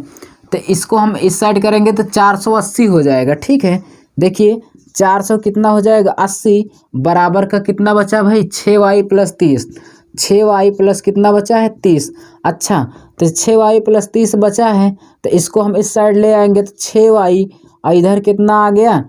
तो इसको हम इस साइड करेंगे तो 480 हो जाएगा। ठीक है, देखिए 400 कितना हो जाएगा 80 बराबर का कितना बचा भाई 6y प्लस 30 6y प्लस कितना बचा है 30। अच्छा, तो 6y प्लस 30 बचा है तो इसको हम इस साइड ले आएंगे तो 6y और इधर कितना आ गया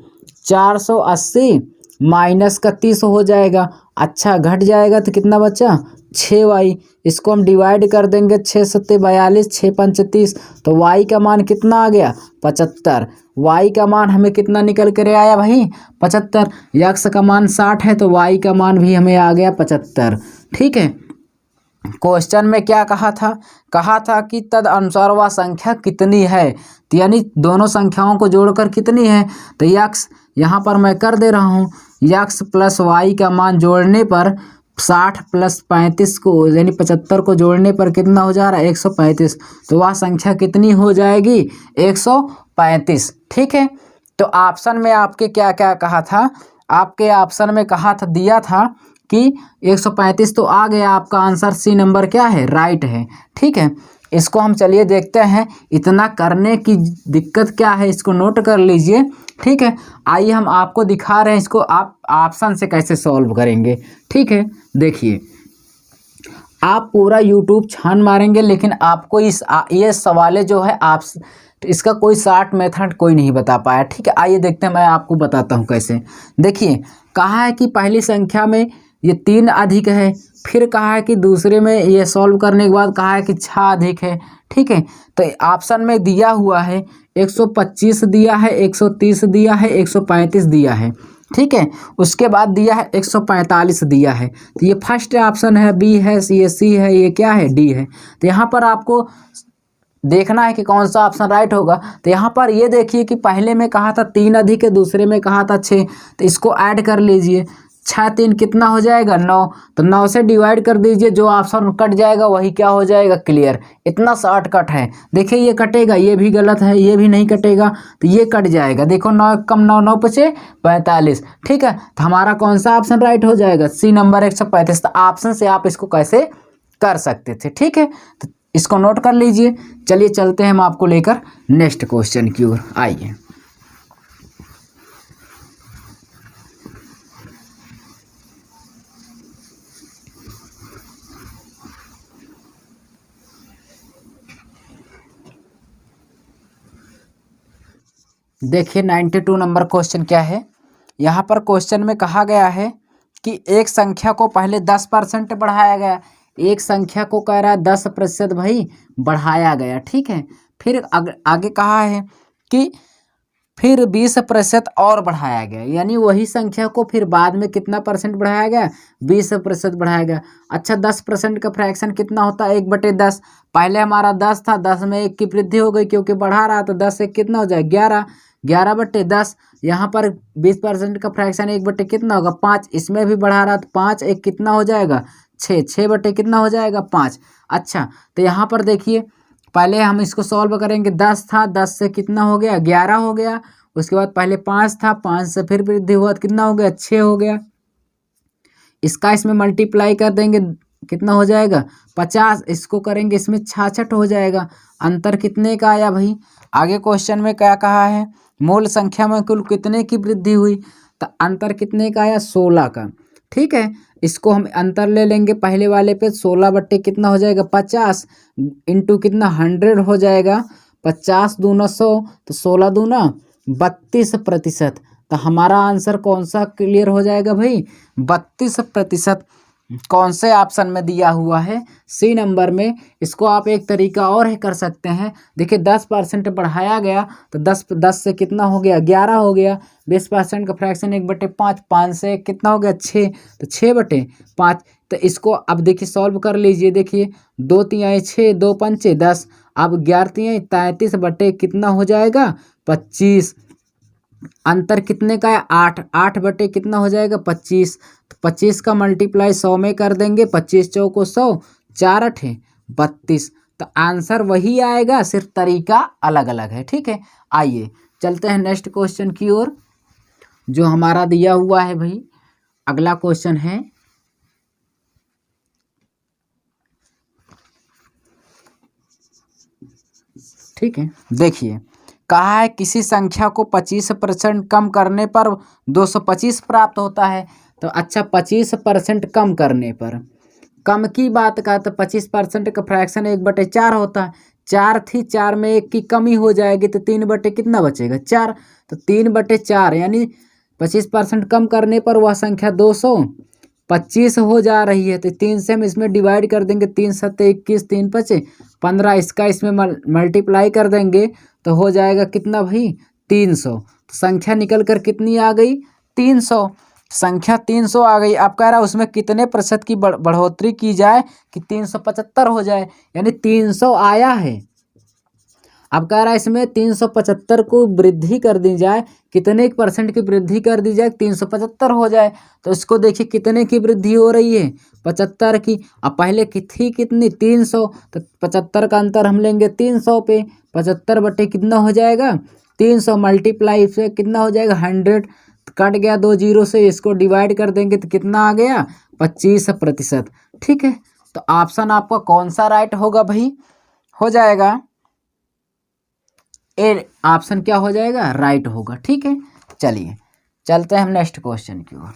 480 माइनस का 30 हो जाएगा। अच्छा, घट जाएगा तो कितना बचा 6y इसको हम डिवाइड कर देंगे 6 सत्ते 42 6 पंच 30 तो y का मान कितना आ गया 75। y का मान हमें कितना निकल कर आया भाई 75। यक्स का मान 60 है तो y का मान भी हमें आ गया 75। ठीक है, क्वेश्चन में क्या कहा था कि तद अनुसार वह संख्या कितनी है तो यानी दोनों संख्याओं को जोड़कर कितनी है तो यक्स यहाँ पर मैं कर दे रहा हूँ यक्स प्लस वाई का मान जोड़ने पर 60 प्लस 35 को यानी 75 को जोड़ने पर कितना हो जा रहा है 135 तो वह संख्या कितनी हो जाएगी 135। ठीक है, तो ऑप्शन में आपके क्या क्या कहा था आपके ऑप्शन में कहा था दिया था कि 135 तो आ गया आपका आंसर सी नंबर क्या है राइट है। ठीक है, इसको हम चलिए देखते हैं इतना करने की दिक्कत क्या है इसको नोट कर लीजिए। ठीक है, आइए हम आपको दिखा रहे हैं इसको आप ऑप्शन से कैसे सॉल्व करेंगे। ठीक है, देखिए आप पूरा यूट्यूब छान मारेंगे लेकिन आपको ये सवाल जो है आप इसका कोई शॉर्ट मेथड कोई नहीं बता पाया। ठीक है, आइए देखते हैं मैं आपको बताता हूँ कैसे। देखिए कहा है कि पहली संख्या में ये 3 अधिक है, फिर कहा है कि दूसरे में ये सॉल्व करने के बाद कहा है कि 6 अधिक है। ठीक है, तो ऑप्शन में दिया हुआ है 125 दिया है 130 दिया है 135 दिया है। ठीक है, उसके बाद दिया है 145 दिया है तो ये फर्स्ट ऑप्शन है बी है ये सी है ये क्या है डी है। तो यहाँ पर आपको देखना है कि कौन सा ऑप्शन राइट होगा। तो यहाँ पर ये देखिए कि पहले में कहा था 3 अधिक है दूसरे में कहा था 6 तो इसको ऐड कर लीजिए 6 3 कितना हो जाएगा 9 तो 9 से डिवाइड कर दीजिए जो ऑप्शन कट जाएगा वही क्या हो जाएगा क्लियर। इतना शॉर्टकट है। देखिए ये कटेगा ये भी गलत है ये भी नहीं कटेगा तो ये कट जाएगा। देखो 9 कम 9 9 पचे 45। ठीक है, तो हमारा कौन सा ऑप्शन राइट हो जाएगा सी नंबर 135। तो ऑप्शन से आप इसको कैसे कर सकते थे। ठीक है, तो इसको नोट कर लीजिए। चलिए चलते हैं हम आपको लेकर नेक्स्ट क्वेश्चन की ओर। आइए देखिए 92 नंबर क्वेश्चन क्या है। यहाँ पर क्वेश्चन में कहा गया है कि एक संख्या को पहले 10% बढ़ाया गया एक संख्या को कह रहा है 10% भाई बढ़ाया गया, ठीक है। फिर आगे कहा है कि फिर 20% और बढ़ाया गया, यानी वही संख्या को फिर बाद में कितना परसेंट बढ़ाया गया, 20% बढ़ाया गया। अच्छा 10% का फ्रैक्शन कितना होता है, 1/10। पहले हमारा 10 था, 10 में 1 की वृद्धि हो गई क्योंकि बढ़ा रहा, तो 10 से कितना हो जाए 11, 11/10। यहाँ पर 20% का फ्रैक्शन 1 कितना होगा 5, इसमें भी बढ़ा रहा तो 5 1 कितना हो जाएगा 6, 6 कितना हो जाएगा 5। अच्छा तो यहाँ पर देखिए पहले हम इसको सॉल्व करेंगे, 10 था, 10 से कितना हो गया 11 हो गया। उसके बाद पहले 5 था, 5 से फिर वृद्धि हुआ तो कितना हो गया 6 हो गया। इसका इसमें मल्टीप्लाई कर देंगे, कितना हो जाएगा 50। इसको करेंगे इसमें 66 हो जाएगा। अंतर कितने का आया भाई। आगे क्वेश्चन में क्या कहा है, मूल संख्या में कुल कितने की वृद्धि हुई, तो अंतर कितने का आया 16 का, ठीक है। इसको हम अंतर ले लेंगे पहले वाले पे, 16 कितना हो जाएगा 50 इंटू कितना 100 हो जाएगा, 50 दूना 100 तो 16 दूना 32%। तो हमारा आंसर कौन सा क्लियर हो जाएगा भाई 32%। कौन से ऑप्शन में दिया हुआ है, सी नंबर में। इसको आप एक तरीका और है कर सकते हैं, देखिए 10% बढ़ाया गया तो 10 से कितना हो गया 11 हो गया। 20% का फ्रैक्शन 1/5, 5 से कितना हो गया 6, तो 6/5। तो इसको अब देखिए सॉल्व कर लीजिए, देखिए 2 तिहाई 6, 2 पंचे 10, अब 11 तिहाई 33 बटे कितना हो जाएगा 25। अंतर कितने का है 8, 8 बटे कितना हो जाएगा 25। तो 25 का मल्टीप्लाई 100 में कर देंगे, 25 चौको 100, 4 8 32। तो आंसर वही आएगा, सिर्फ तरीका अलग अलग है, ठीक है। आइए चलते हैं नेक्स्ट क्वेश्चन की ओर, जो हमारा दिया हुआ है भाई। अगला क्वेश्चन है, ठीक है, देखिए कहा है किसी संख्या को 25% कम करने पर 225 प्राप्त होता है। तो अच्छा 25% कम करने पर, कम की बात का तो 25% का फ्रैक्शन 1/4 होता है। 4 थी, 4 में 1 की कमी हो जाएगी तो 3 बटे कितना बचेगा 4, तो 3/4 यानी 25% कम करने पर वह संख्या 225 हो जा रही है। तो 3 से हम इसमें डिवाइड कर देंगे, 3 7 21, 3 5 15, इसका इसमें मल्टीप्लाई कर देंगे तो हो जाएगा कितना भाई 300। तो संख्या निकल कर कितनी आ गई 300, संख्या 300 आ गई। अब कह रहा है उसमें कितने प्रतिशत की बढ़ोतरी की जाए कि 375 हो जाए, यानी 300 आया है। अब कह रहा है इसमें 375 को वृद्धि कर दी जाए, कितने % की वृद्धि कर दी जाए 375 हो जाए। तो इसको देखिए कितने की वृद्धि हो रही है 75 की। अब पहले की थी कितनी 300, तो 75 का अंतर हम लेंगे 300 पे, 75 बटे कितना हो जाएगा 300 मल्टीप्लाई से कितना हो जाएगा 100, कट गया 2 जीरो से, इसको डिवाइड कर देंगे तो कितना आ गया 25%, ठीक है। तो ऑप्शन आपका कौन सा राइट होगा भाई, हो जाएगा ए ऑप्शन क्या हो जाएगा राइट होगा, ठीक है। चलिए चलते हैं हम नेक्स्ट क्वेश्चन की ओर।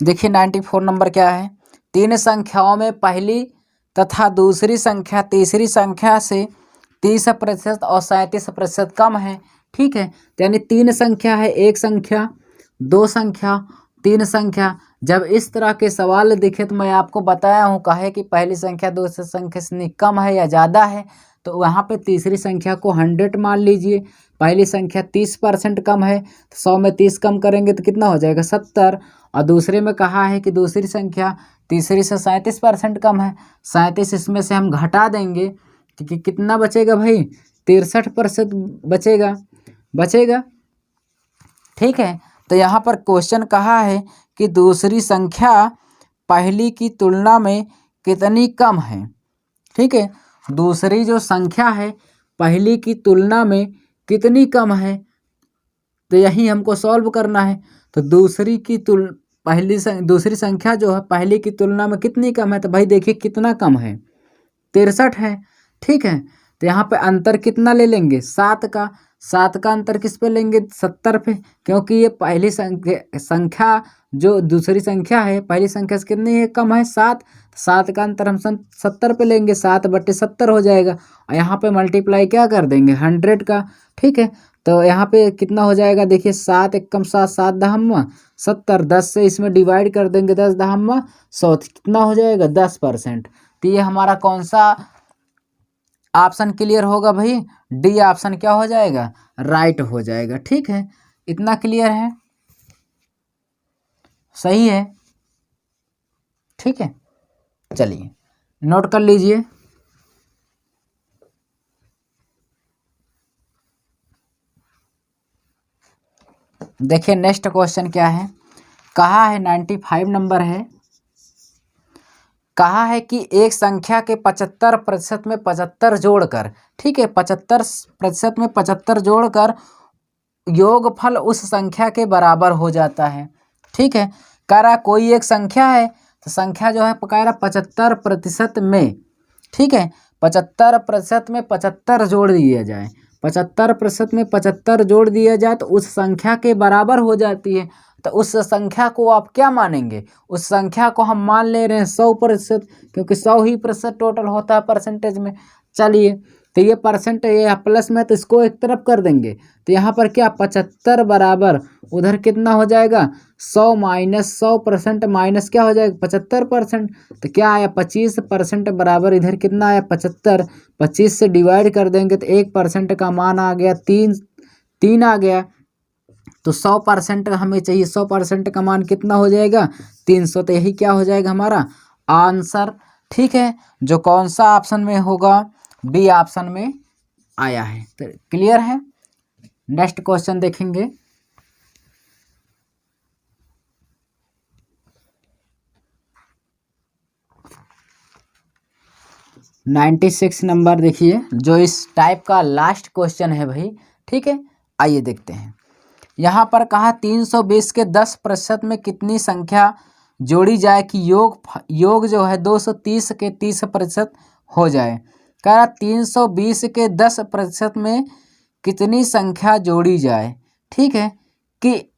देखिए 94 नंबर क्या है, तीन संख्याओं में पहली तथा दूसरी संख्या तीसरी संख्या से 30% और 37% कम है, ठीक है। तो यानी तीन संख्या है, एक संख्या, दो संख्या, तीन संख्या। जब इस तरह के सवाल दिखे तो मैं आपको बताया हूँ, कहे कि पहली संख्या दूसरी संख्या से कम है या ज़्यादा है, तो वहाँ पे तीसरी संख्या को 100 मान लीजिए। पहली संख्या 30% कम है तो 100 में 30 कम करेंगे तो कितना हो जाएगा 70। और दूसरे में कहा है कि दूसरी संख्या तीसरी से 37% कम है, 37 इसमें से हम घटा देंगे कि कितना बचेगा भाई 63% बचेगा, ठीक है। तो यहाँ पर क्वेश्चन कहा है कि दूसरी संख्या पहली की तुलना में कितनी कम है, ठीक है। दूसरी जो संख्या है पहली की तुलना में कितनी कम है, तो यही हमको सॉल्व करना है। तो दूसरी संख्या जो है पहली की तुलना में कितनी कम है, तो भाई देखिए कितना कम है 63 है, ठीक है। तो यहाँ पे अंतर कितना ले लेंगे 7 का। 7 का अंतर किस पे लेंगे 70 पे, क्योंकि ये पहली संख्या जो दूसरी संख्या है पहली संख्या से कितनी है कम है 7। 7 का अंतर हम 70 पे लेंगे, 7/70 हो जाएगा। और यहाँ पे मल्टीप्लाई क्या कर देंगे 100 का। ठीक है, तो यहाँ पे कितना हो जाएगा देखिए 7 एकम 7, 7 दहम्मा 70, 10 से इसमें डिवाइड कर देंगे 10 दहम्मा 100, कितना हो जाएगा 10%। तो ये हमारा कौन सा ऑप्शन क्लियर होगा भाई, डी ऑप्शन क्या हो जाएगा राइट हो जाएगा। ठीक है, इतना क्लियर है, सही है। ठीक है, चलिए नोट कर लीजिए। देखिए नेक्स्ट क्वेश्चन क्या है, कहा है 95 नंबर है, कहा है कि एक संख्या के 75% में 75 जोड़कर, ठीक है 75% में 75 जोड़कर योगफल उस संख्या के बराबर हो जाता है। ठीक है, कह रहा कोई एक संख्या है, तो संख्या जो है कह रहा 75% में, ठीक है 75% में 75 जोड़ दिया जाए, 75% में 75 जोड़ दिया जाए तो उस संख्या के बराबर हो जाती है। तो उस संख्या को आप क्या मानेंगे, उस संख्या को हम मान ले रहे हैं 100%, क्योंकि 100 ही प्रतिशत टोटल होता है परसेंटेज में। चलिए, तो ये परसेंट ये प्लस में तो इसको एक तरफ कर देंगे, तो यहाँ पर क्या 75 बराबर उधर कितना हो जाएगा 100 माइनस 100% माइनस क्या हो जाएगा 75%, तो क्या आया 25% बराबर इधर कितना आया 75, 25 से डिवाइड कर देंगे तो 1% का मान आ गया 3 आ गया। तो 100% हमें चाहिए, 100% का मान कितना हो जाएगा 300, तो यही क्या हो जाएगा हमारा आंसर। ठीक है, जो कौन सा ऑप्शन में होगा बी ऑप्शन में आया है। तो क्लियर है, नेक्स्ट क्वेश्चन देखेंगे। नाइन्टी 96 नंबर देखिए, जो इस टाइप का लास्ट क्वेश्चन है भाई। ठीक है, आइए देखते हैं। यहाँ पर कहा 320 के 10% में कितनी संख्या जोड़ी जाए कि योग जो है 230 के 30% हो जाए। कह रहा 320 के 10% में कितनी संख्या जोड़ी जाए। ठीक है, कि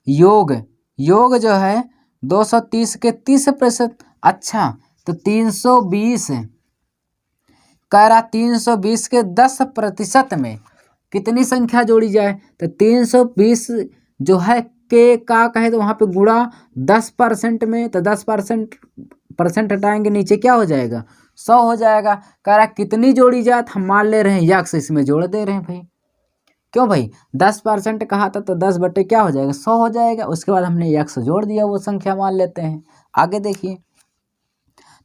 योग जो है 230 के 30%। अच्छा, तो 320 कह रहा 320 के 10% में कितनी संख्या जोड़ी जाए, तो 320 जो है के का कहे तो वहाँ पे गुणा 10% में, तो 10% हटाएंगे नीचे क्या हो जाएगा 100 हो जाएगा। कह रहा कितनी जोड़ी जाए, हम मान ले रहे हैं यक्स इसमें जोड़ दे रहे हैं भाई। क्यों भाई 10% कहा था तो 10 बटे क्या हो जाएगा 100 हो जाएगा, उसके बाद हमने यक्स जोड़ दिया, वो संख्या मान लेते हैं। आगे देखिए,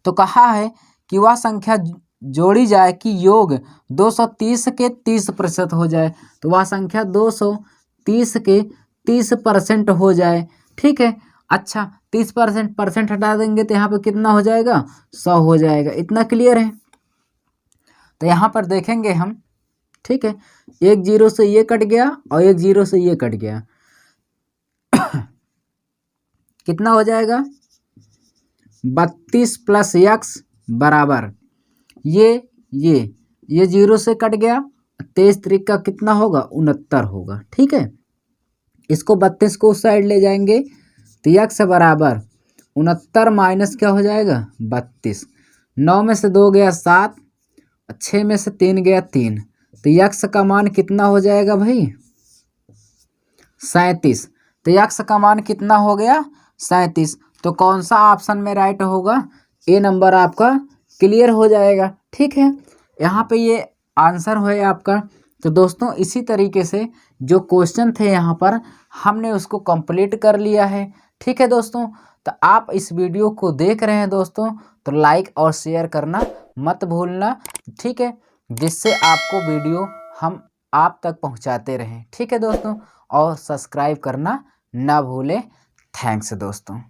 तो कहा है कि वह संख्या जोड़ी जाए कि योग 230 के 30% हो जाए, तो वह संख्या 230 के 30% हो जाए। ठीक है, अच्छा 30% हटा देंगे तो यहाँ पे कितना हो जाएगा 100 हो जाएगा। इतना क्लियर है, तो यहाँ पर देखेंगे हम। ठीक है, एक जीरो से ये कट गया और एक जीरो से ये कट गया कितना हो जाएगा 32 प्लस यक्स बराबर ये जीरो से कट गया, 23 त्रिक का कितना होगा 69 होगा। ठीक है, इसको 32 को उस साइड ले जाएंगे तो यक्स बराबर 69 माइनस क्या हो जाएगा 32, 9 में से 2 गया 7, 6 में से 3 गया 3, तो यक्स का मान कितना हो जाएगा भाई 37। तो यक्स का मान कितना हो गया 37, तो कौन सा ऑप्शन में राइट होगा, ए नंबर आपका क्लियर हो जाएगा। ठीक है, यहाँ पे ये आंसर है आपका। तो दोस्तों इसी तरीके से जो क्वेश्चन थे यहाँ पर हमने उसको कंप्लीट कर लिया है। ठीक है दोस्तों, तो आप इस वीडियो को देख रहे हैं दोस्तों, तो लाइक और शेयर करना मत भूलना। ठीक है, जिससे आपको वीडियो हम आप तक पहुँचाते रहें। ठीक है दोस्तों, और सब्सक्राइब करना ना भूलें। थैंक्स दोस्तों।